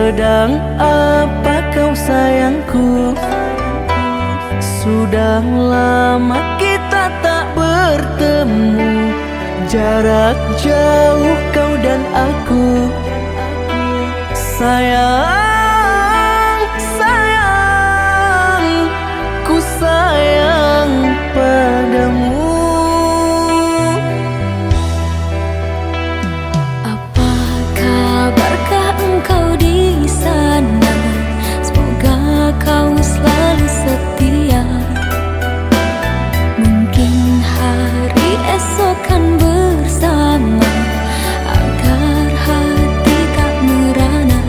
Sedang apa kau sayangku? Sudah lama kita tak bertemu, jarak jauh kau dan aku. Sayang, sayang, ku sayang padamu. Apa kabarkah engkau di sana? Semoga kau selalu setia. Mungkin hari esok kan bersama, agar hati tak merana.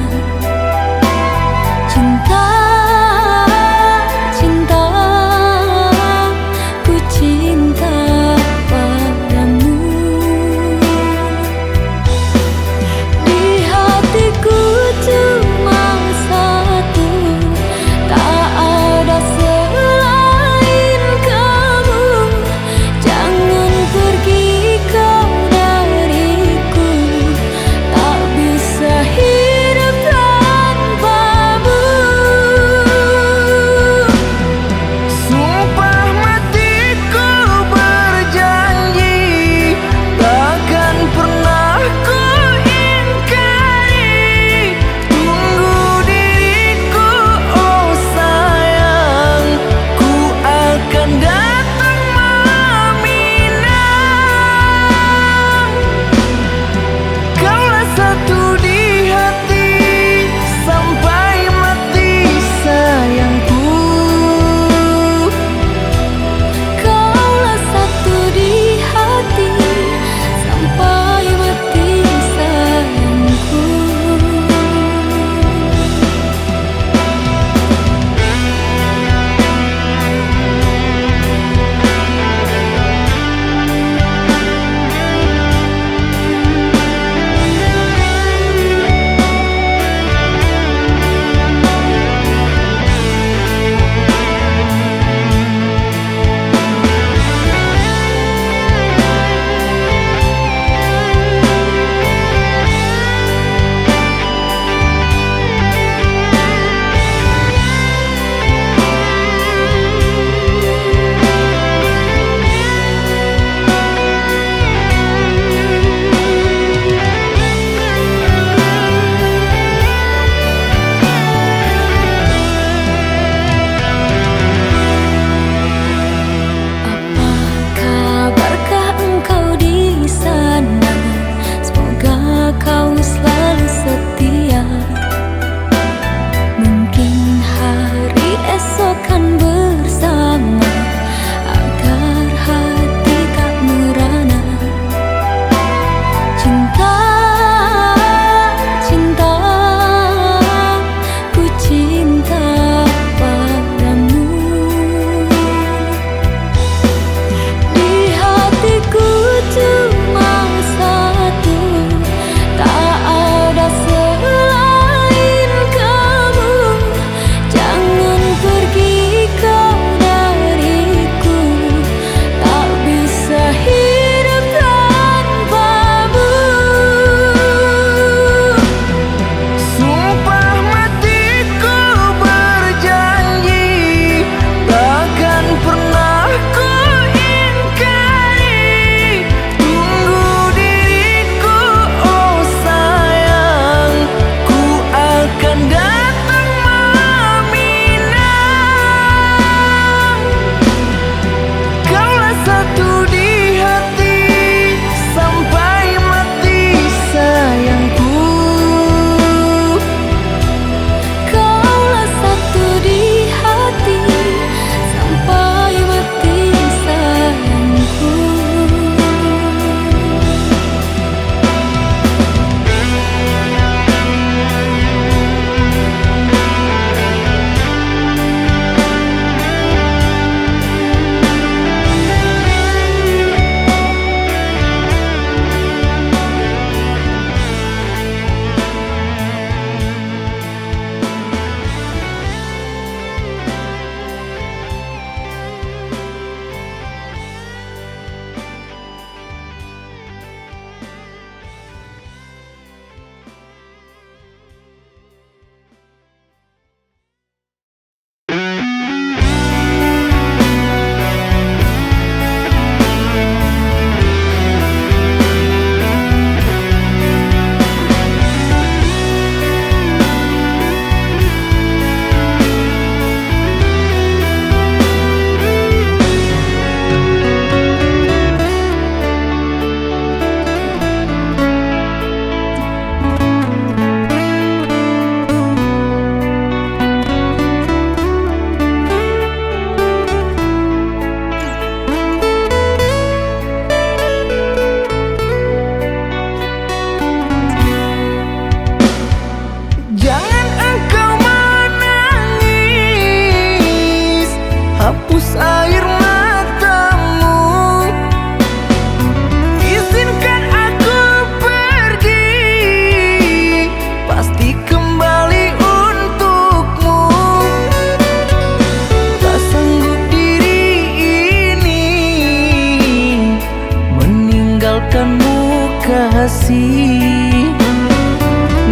kasih.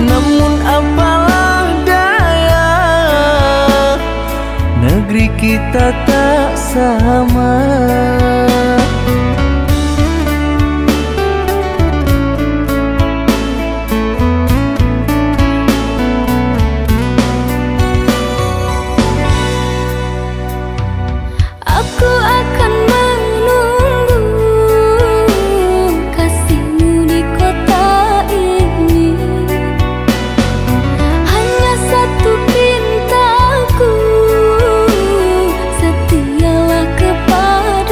Namun apalah daya, negeri kita tak sama. Aku akan menunggu kasihmu di kota ini. Hanya satu pintaku, setialah kepada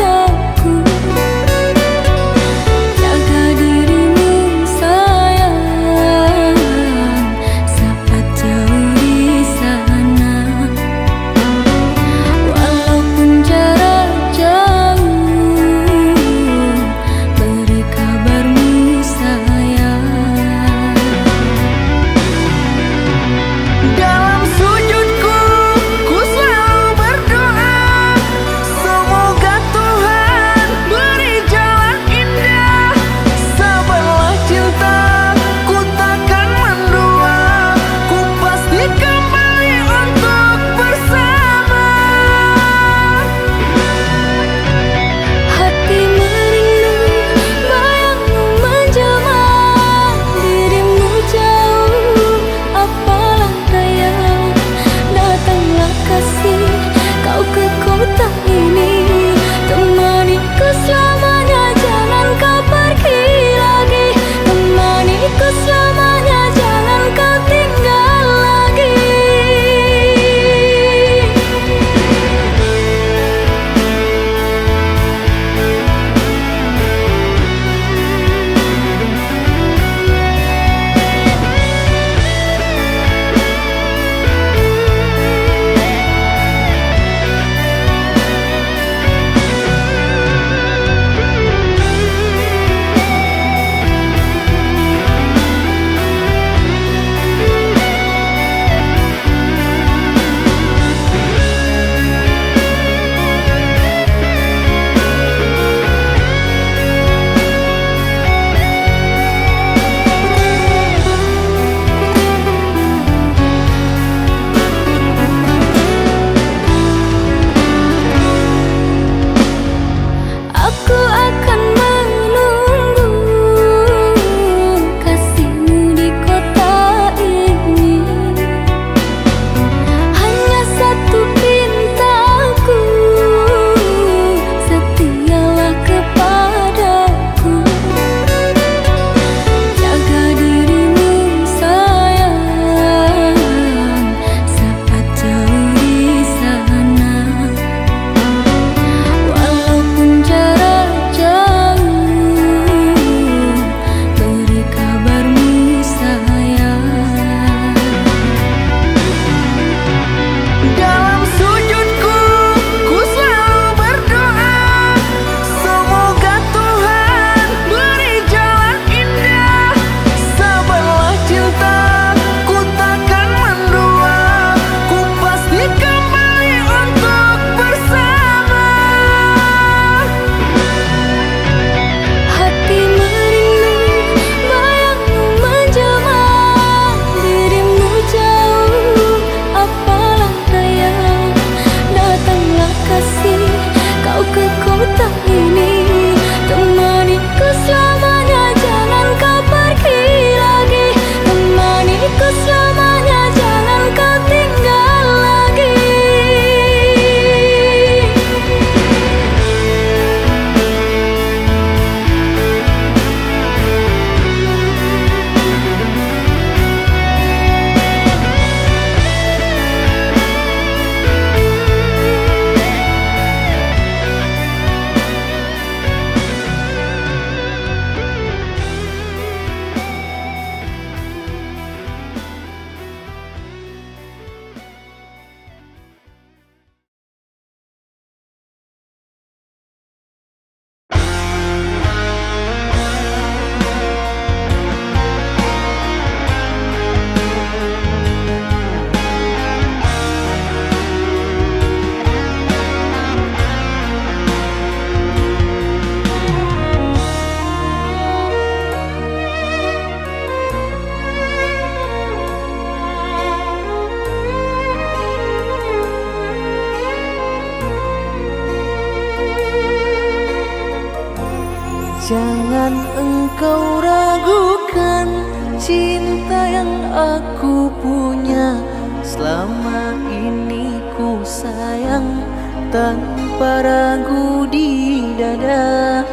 Jangan engkau ragukan cinta yang aku punya. Selama ini ku sayang tanpa ragu di dada.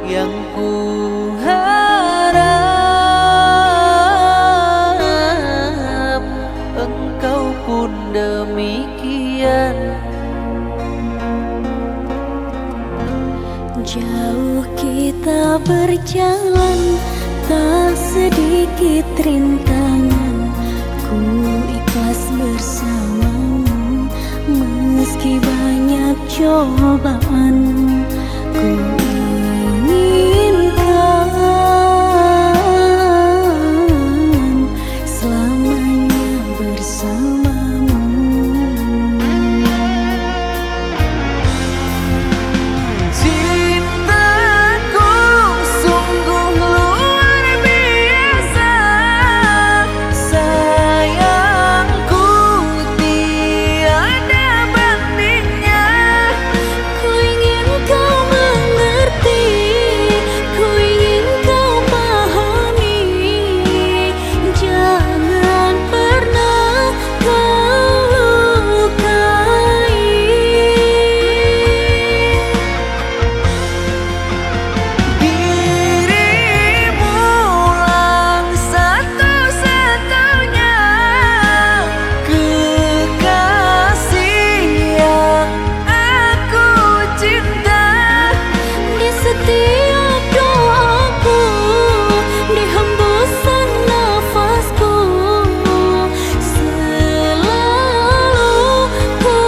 Yang ku harap engkau pun demikian. Jauh kita berjalan, tak sedikit rintangan. Ku ikhlas bersamamu, meski banyak cobaan. Ku inginkan selamanya bersamamu. Cintaku sungguh luar biasa, sayangku tiada bandingnya. Ku ingin kau mengerti, ku ingin kau pahami. Jangan pernah kau lukai. Dirimulah satu-satunya kekasih yang aku cinta. Di setiap doaku, di hembusan nafasku, selalu ku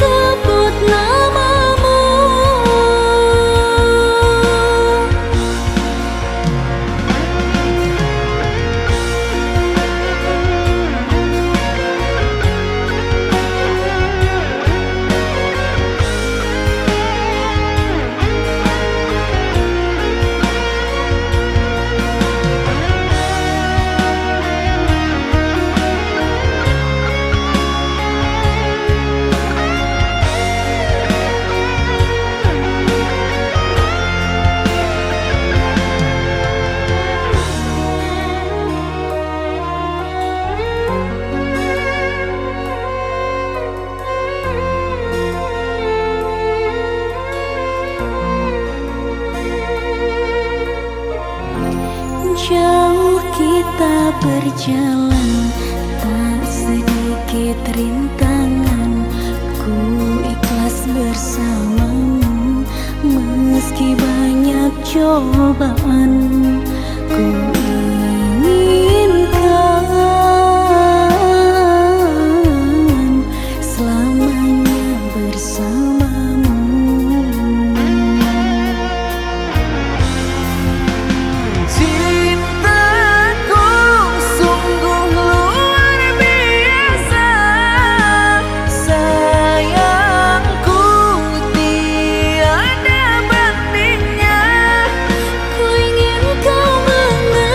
sebut namamu. Jauh kita berjalan, tak sedikit rintangan. Ku ikhlas bersamamu, meski banyak cobaan. Ku inginkan selamanya bersamamu. Cintaku sungguh luar biasa, sayangku tiada bandingnya. Ku ingin kau mengerti,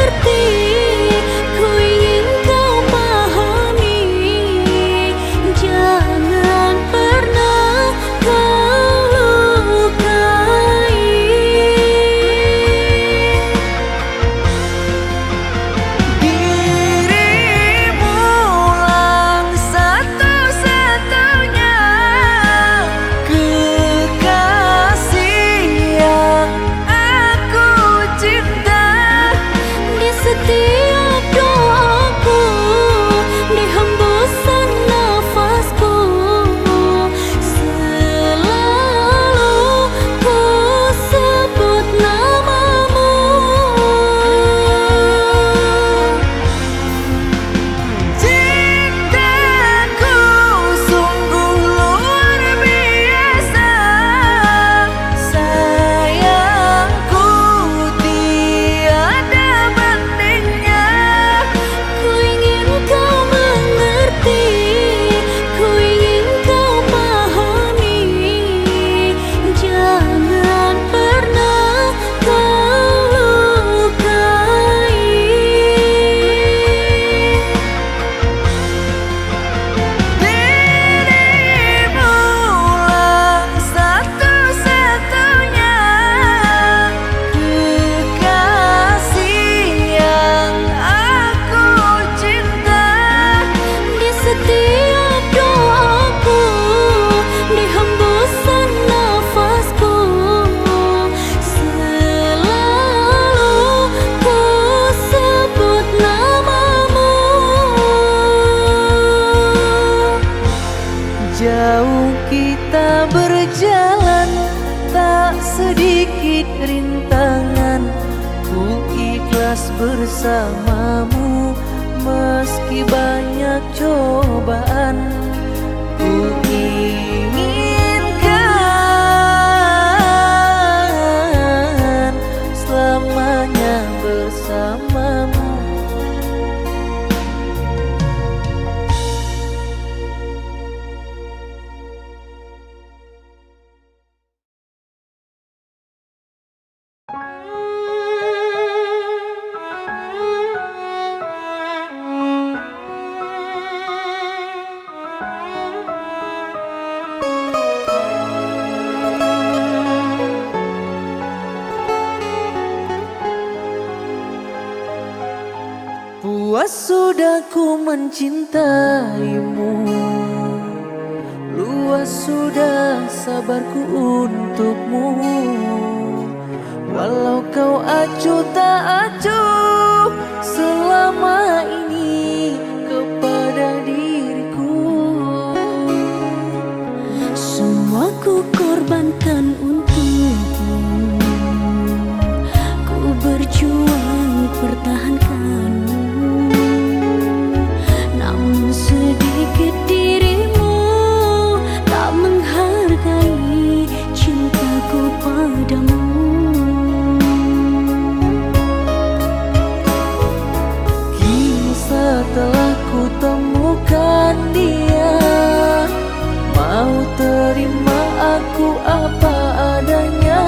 rintangan, ku ikhlas bersamamu meski banyak cobaan. Ku inginkan selamanya bersamamu. Puas sudah ku mencintaimu, luas sudah sabarku untukmu. Walau kau acuh tak acuh selama ini kepada diriku. Semua ku korbankan untukmu, ku berjuang pertahankanmu. Namun sedikit dirimu tak menghargai cintaku padamu. Kini setelah ku temukan dia, mau terima aku apa adanya.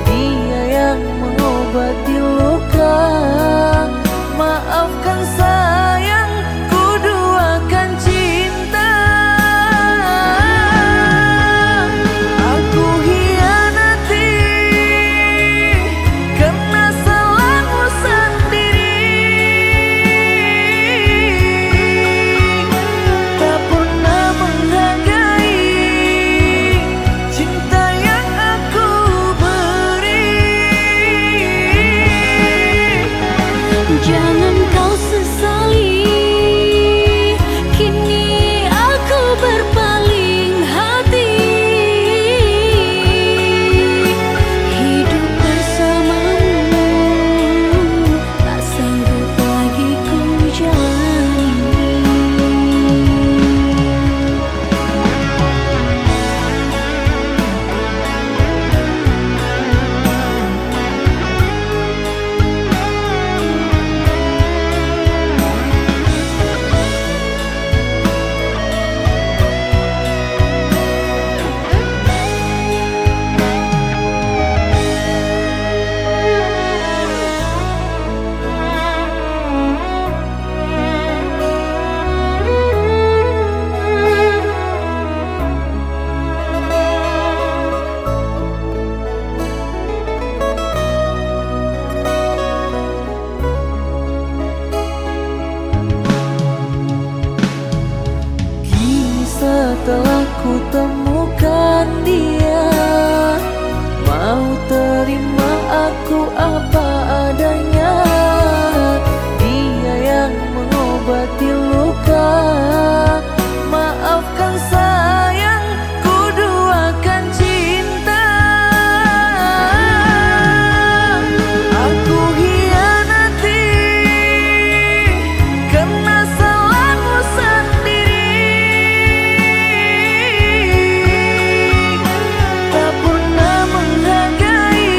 Dia yang mengobati luka, maafkan sayang, ku duakan cinta. Aku hianati karena salahmu sendiri, tak pernah menghargai cinta yang aku beri. Jangan kau sesali, kini aku berpaling hati. Hidup bersamamu tak sanggup lagi ku jalani. Kini setelah ku temukan dia, mau terima aku apa adanya. Dia yang mengobati luka, maafkan sayang, ku duakan cinta. Aku hianati karena salahmu sendiri, tak pernah menghargai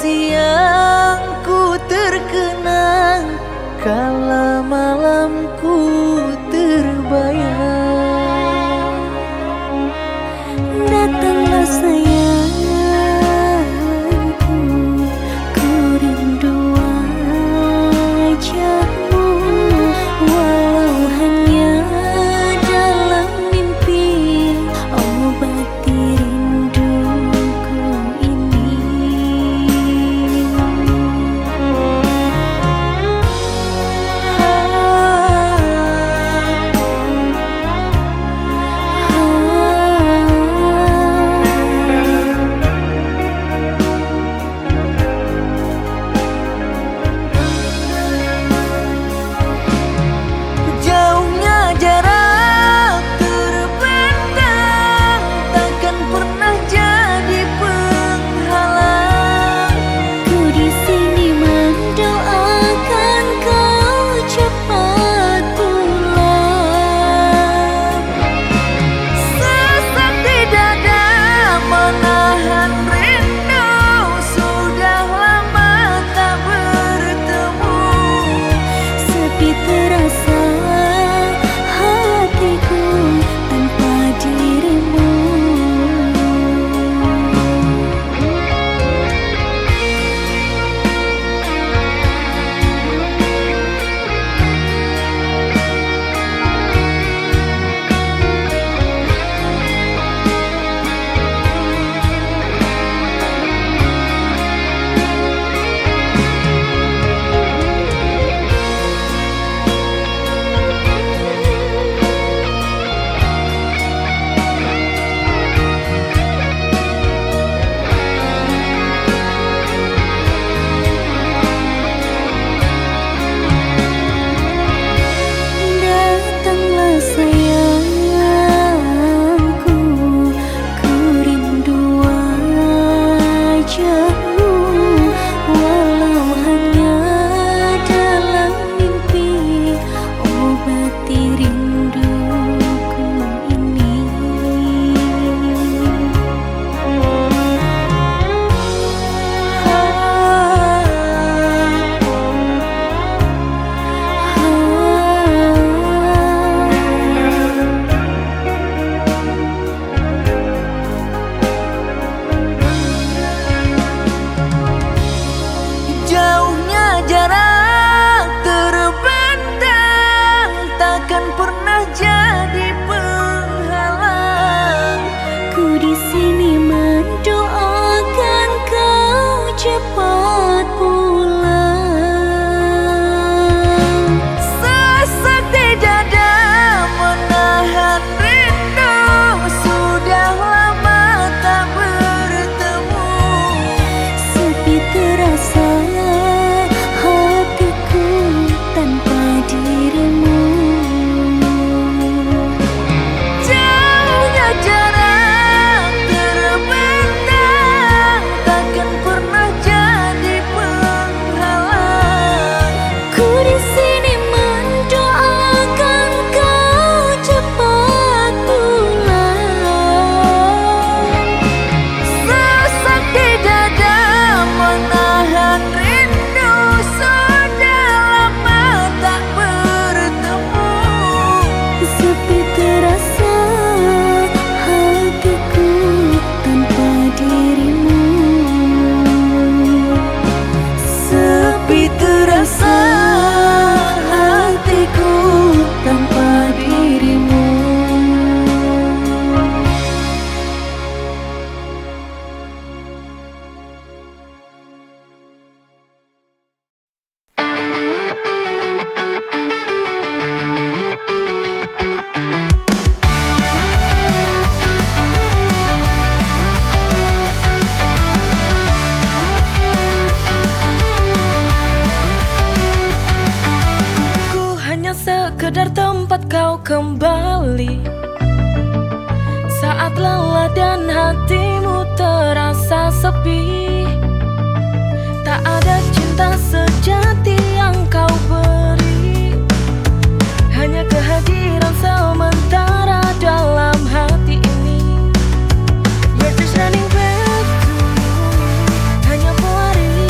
yang ku terkenang kala malamku terbayang. Datanglah sayangku, ku rindu wajahmu, walau hanya dalam mimpi, obati rinduku ini. Jauhnya jarak terbentang takkan pernah jadi penghalang. Ku di sini mendoakan kau cepat pulang. Sesak di dada menahan rindu, sudah lama tak bertemu. Sepi terasa hatiku tanpa dirimu. Datanglah sayangku, ku rindu wajahmu, walau hanya dalam mimpi, obati rinduku ini. Jauhnya jarak terbentang takkan pernah jadi penghalang. Ku di sini mendoakan kau cepat pulang. Sesak di dada menahan rindu, sudah lama tak bertemu. Sepi terasa hatiku tanpa dirimu. Jauhnya jarak terbentang takkan pernah jadi penghalang. Ku di sini mendoakan kau cepat pulang. Sesak di dada menahan rindu, sudah lama tak bertemu. Sepi terasa hatiku tanpa dirimu. Sepi terasa hatiku tanpa dirimu. Ku hanya sekedar tempat kau kembali saat lelah dan hatimu terasa sepi. Tak ada cinta sejati yang kau beri, hanya kehadiran sementara dalam hati ini. You're just running back to me, hanya pelarian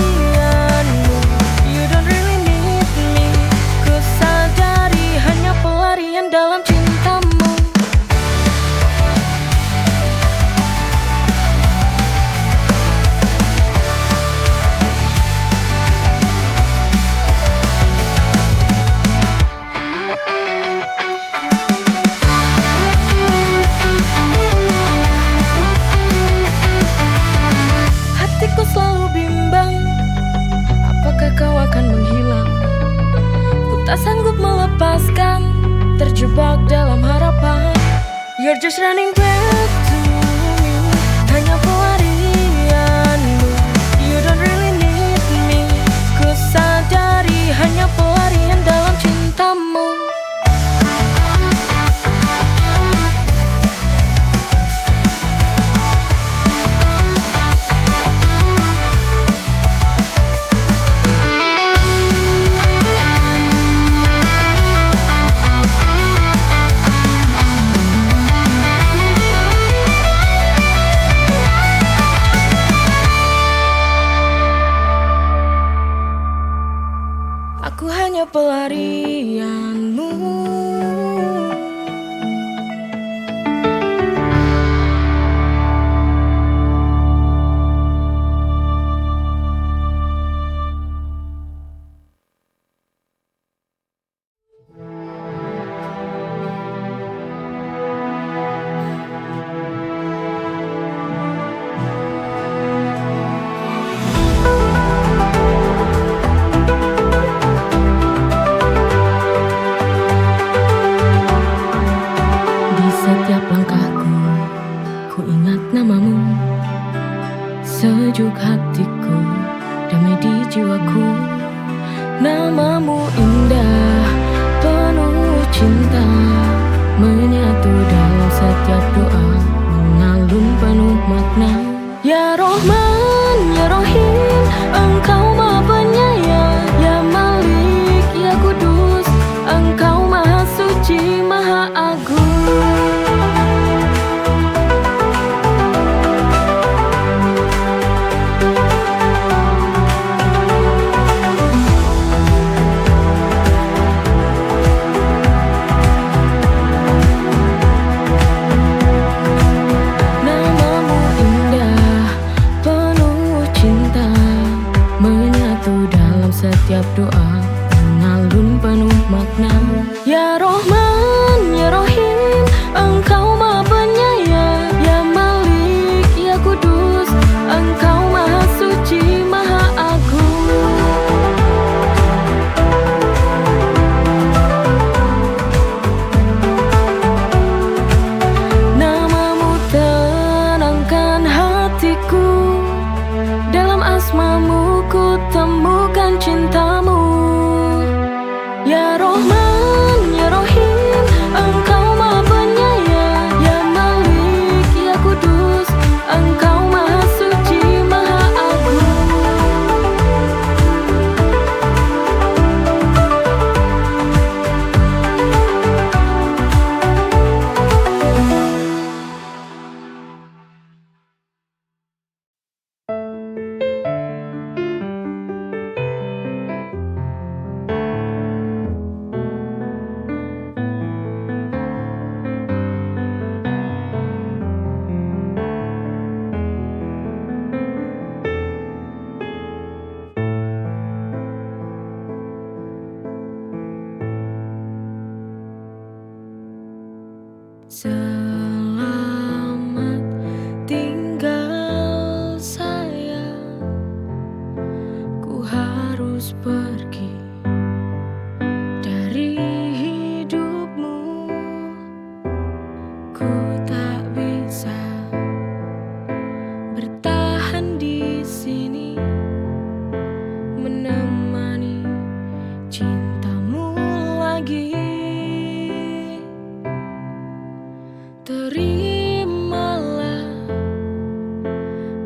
tak sanggup melepaskan, terjebak dalam harapan. You're just running back to me, hanya pelarianmu. You don't really need me, ku sadari hanya pelarian dalam cintamu. Aku hanya pelarianmu. Setiap langkahku, ku ingat namamu. Sejuk hatiku, damai di jiwaku. Namamu indah, penuh cinta, menyatu dalam setiap doa, mengalun penuh makna. Ya Rohman, ya Rohim, Engkau Maha Penyayang. Ya Malik, ya Kudus, Engkau Maha Suci, Maha Agung. Setiap doa mengalun penuh makna. Ya Rohman, ya Rohim, Engkau Maha Penyayang. Ya Malik, ya Kudus, Engkau Maha Suci, Maha Agung. Namamu tenangkan hatiku, dalam asmamu ku temukan cintamu. Ya Rohman, ya Rohim, Engkau Maha Penyayang. Ya Malik, ya Kudus, Engkau Maha Suci, Maha Agung. Selamat tinggal sayang, ku harus pergi dari hidupmu. Ku tak bisa bertahan di sini, menemani cintamu lagi. Terimalah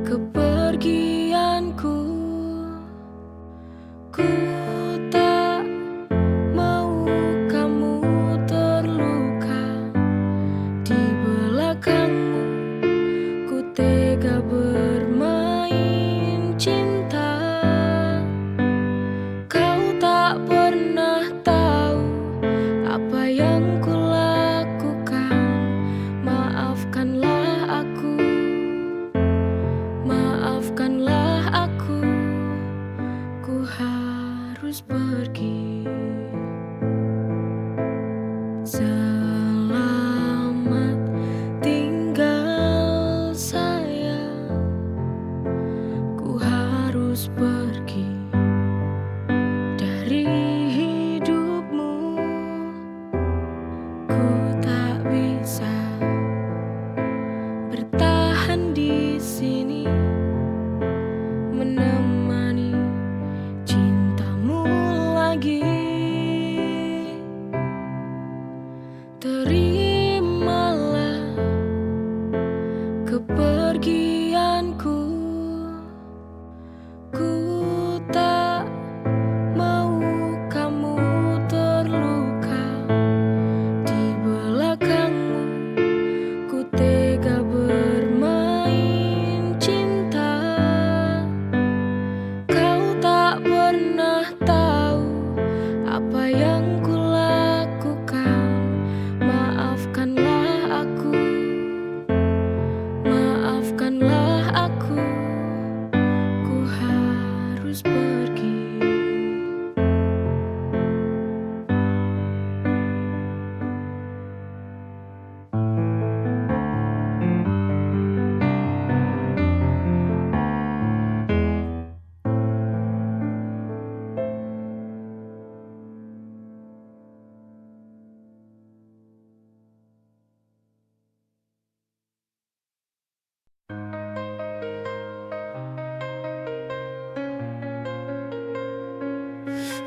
kepergianku, ku tak mau kamu terluka di belakangmu. Ku tega bermain cinta, kau tak pernah tahu apa yang ku lakukan. Maafkanlah aku, maafkanlah aku, ku harus pergi. Selamat tinggal sayang, ku harus pergi dari hidupmu.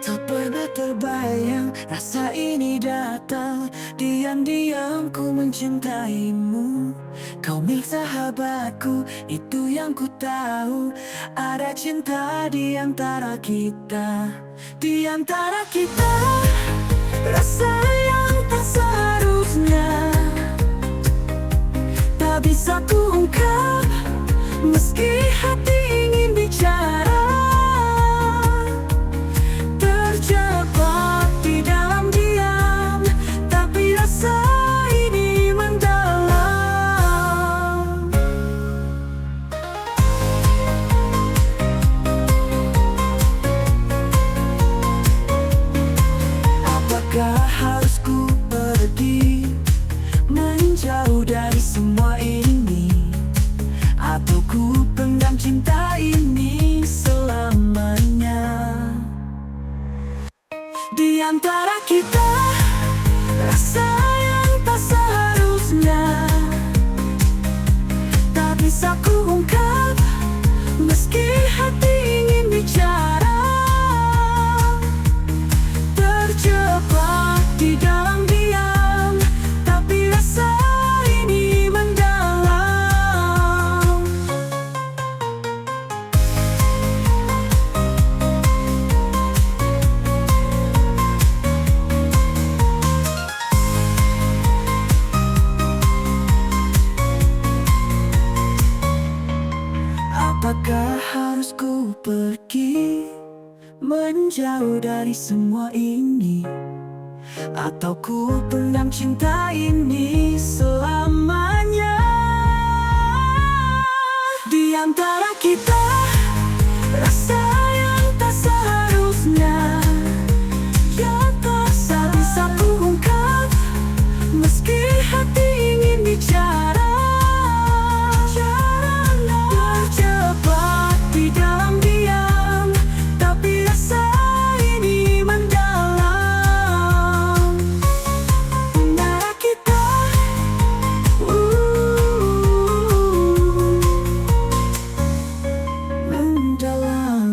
Tak pernah terbayang rasa ini datang. Diam-diam ku mencintaimu. Kau milik sahabatku, itu yang ku tahu. Ada cinta di antara kita. Di antara kita, rasa yang tak seharusnya tak bisa ku ungkap, meski hati ingin bicara. Terjebak di dalam diam, tapi rasa ini mendalam. Apakah harus ku pergi menjauh dari semua ini, atau ku pendam cinta ini selamanya? Di antara kita, rasa yang tak seharusnya tak bisa ku ungkap, meski hati ingin bicara. Terjebak di dalam diam, tapi rasa ini mendalam. Apakah harus ku pergi menjauh dari semua ini, atau ku pendam cinta ini selamanya? Di antara kita, rasa yang tak seharusnya yang tak bisa ku ungkap, meski hati ingin bicara. Terjebak di dalam diam, tapi rasa ini mendalam. Antara kita, mendalam.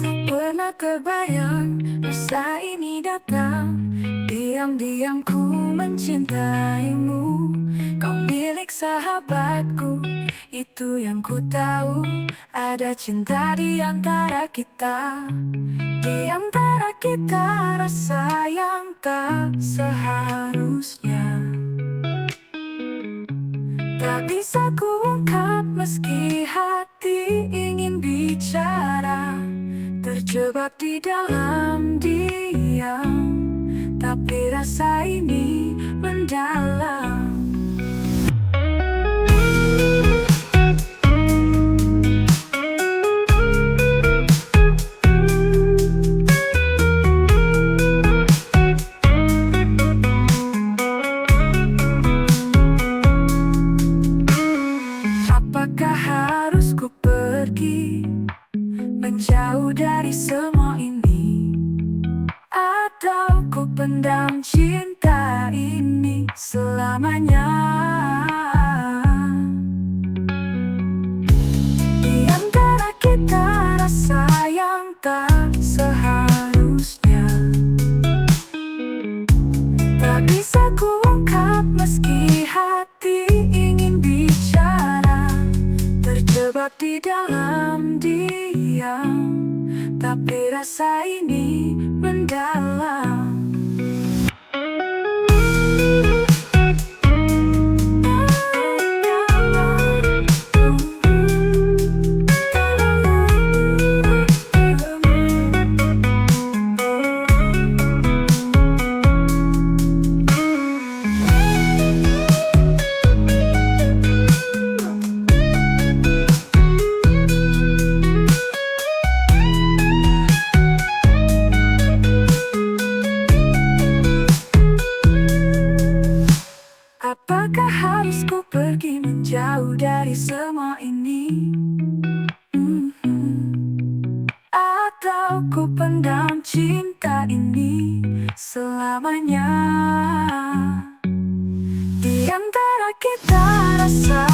Tak pernah terbayang rasa ini datang. Diam-diam ku mencintaimu. Kau milik sahabatku, itu yang ku tahu. Ada cinta di antara kita. Di antara kita, rasa yang tak seharusnya tak bisa ku ungkap, meski hati ingin bicara. Terjebak di dalam diam, tapi rasa ini mendalam. Apakah harus ku pergi menjauh dari semua ini, atau ku pendam cinta ini selamanya? Di antara kita, rasa yang tak seharusnya tak bisa ku ungkap, meski hati ingin bicara. Terjebak di dalam diam, tapi rasa ini mendalam. Apakah harus ku pergi menjauh dari semua ini, atau ku pendam cinta kita ini selamanya. Di antara kita rasa